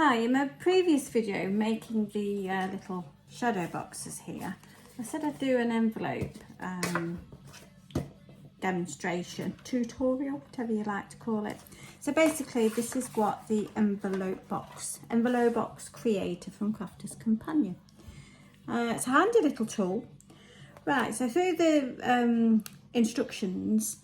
Hi, in my previous video making the little shadow boxes here, I said I'd do an envelope demonstration, tutorial, whatever you like to call it. So basically this is what the envelopebox creator from Crafter's Companion. It's a handy little tool. Right, so through the instructions,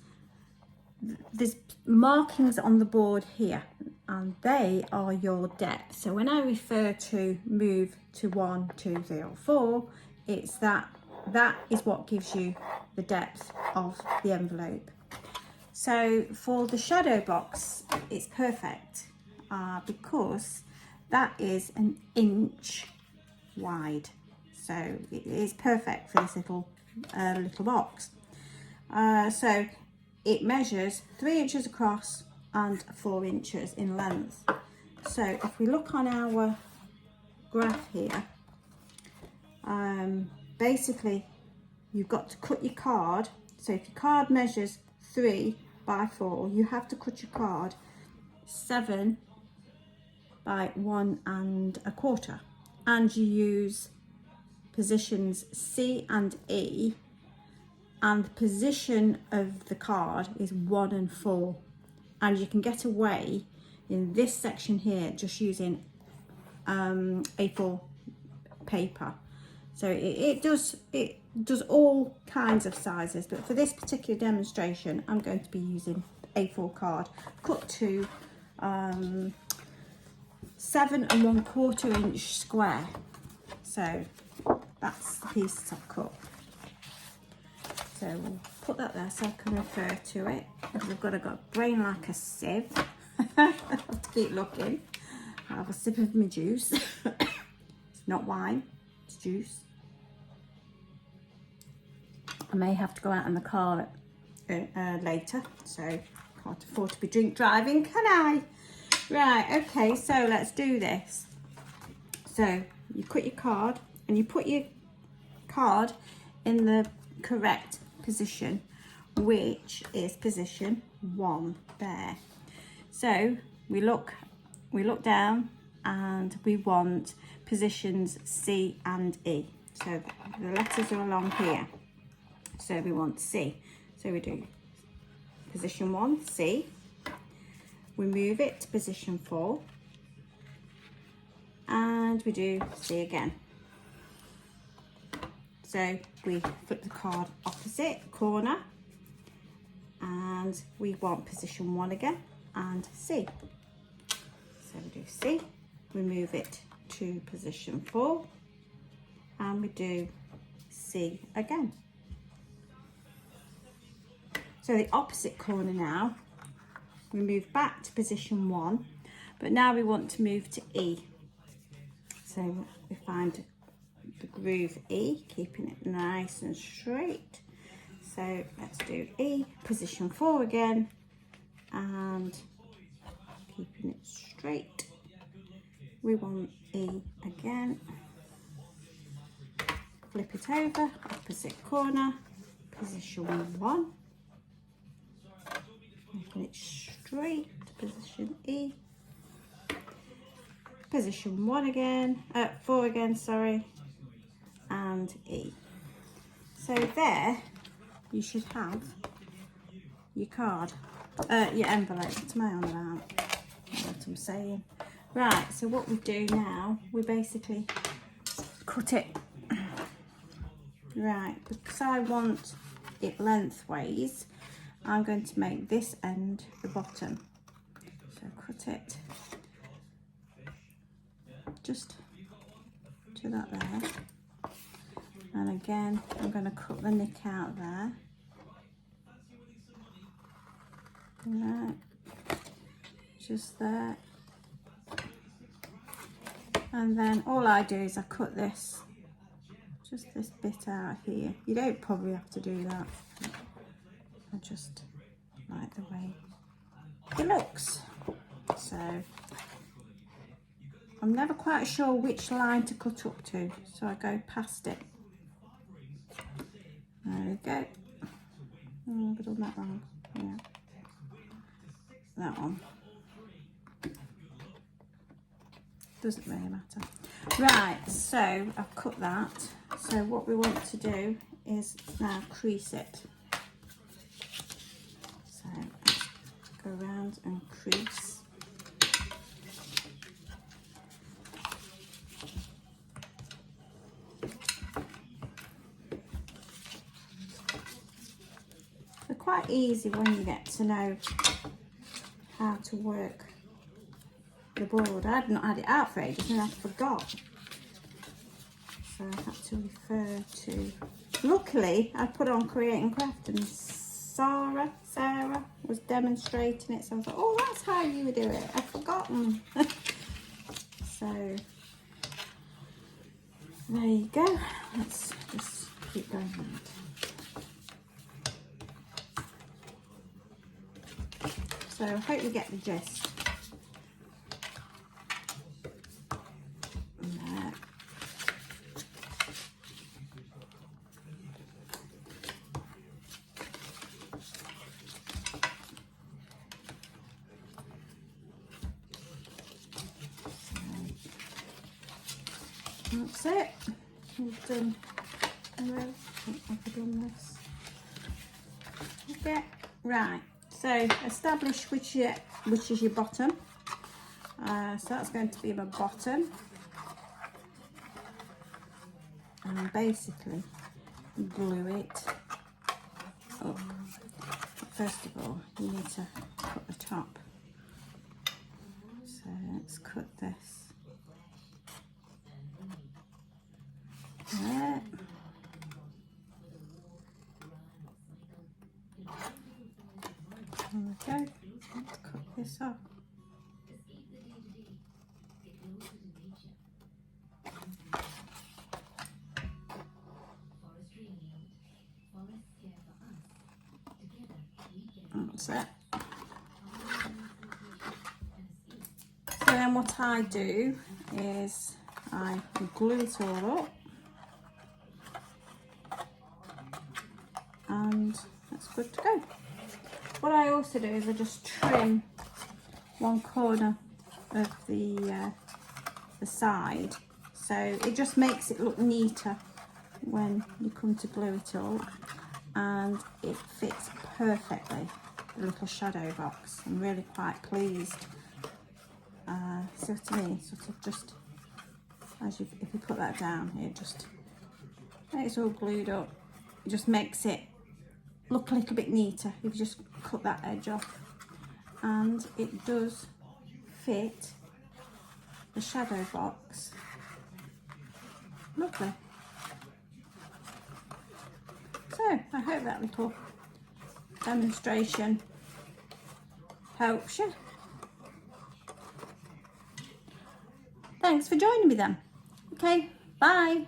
there's markings on the board here and they are your depth. So when I refer to move to 1, 2, 3 or 4, it's that is what gives you the depth of the envelope. So for the shadow box it's perfect because that is an inch wide, so it is perfect for this little box. So it measures 3 inches across and 4 inches in length. So if we look on our graph here, basically you've got to cut your card. So if your card measures 3 by 4, you have to cut your card 7 by 1 1/4, and you use positions C and E, and the position of the card is 1 and 4, and you can get away in this section here just using A4 paper. So it does all kinds of sizes, but for this particular demonstration I'm going to be using A4 card cut to 7 1/4 inch square. So that's the piece that I've cut. So we'll put that there so I can refer to it, because I've got a brain like a sieve. I have to keep looking. I have a sip of my juice. It's not wine, it's juice. I may have to go out in the car later, so can't afford to be drink driving, can I? Right, okay, so let's do this. So you cut your card and you put your card in the correct position, which is position 1 there. So we look down and we want positions C and E. So the letters are along here. So we want C. So we do position 1, C. We move it to position 4. And we do C again. So we flip the card opposite corner and we want position 1 again and C. So we do C, we move it to position 4 and we do C again. So the opposite corner now, we move back to position 1, but now we want to move to E. So we find the groove E, keeping it nice and straight. So let's do E, position 4 again, and keeping it straight. We want E again. Flip it over, opposite corner, position 1. Keeping it straight, position E. Position 1 again, 4 again, sorry, and E. So there you should have your card, your envelope. What am I on about? I don't know what I'm saying. Right, so what we do now, we basically cut it. Right, because I want it lengthways, I'm going to make this end the bottom. So cut it just to that there. And again, I'm going to cut the nick out there. Right, just there. And then all I do is I cut this, just this bit out here. You don't probably have to do that. I just like the way it looks. So I'm never quite sure which line to cut up to, so I go past it. There we go. Oh, I've done that wrong. Yeah, that one. doesn't really matter. Right, so I've cut that. So what we want to do is now crease it. So let's go around and crease. They're quite easy when you get to know how to work the board. I'd not had it out for ages and I forgot. So I had to refer to. Luckily, I put on Create and Craft and Sarah was demonstrating it. So I was like, oh, that's how you would do it. I've forgotten. So there you go. Let's just keep going with it. So I hope you get the gist. That's it. We've done. I've done this. Okay. Right. So establish which is your bottom. So that's going to be my bottom. And basically glue it up. But first of all, you need to cut the top. So let's cut this. There. There we go. Let's cut this off. That's it. So then what I do is I glue it all up. And that's good to go. What I also do is I just trim one corner of the side, so it just makes it look neater when you come to glue it all, and it fits perfectly the little shadow box. I'm really quite pleased. So to me, sort of just as if you put that down here, just it's all glued up. It just makes it look a little bit neater if you just cut that edge off, and it does fit the shadow box. Lovely. So I hope that little demonstration helps you. Thanks for joining me then. Okay, bye.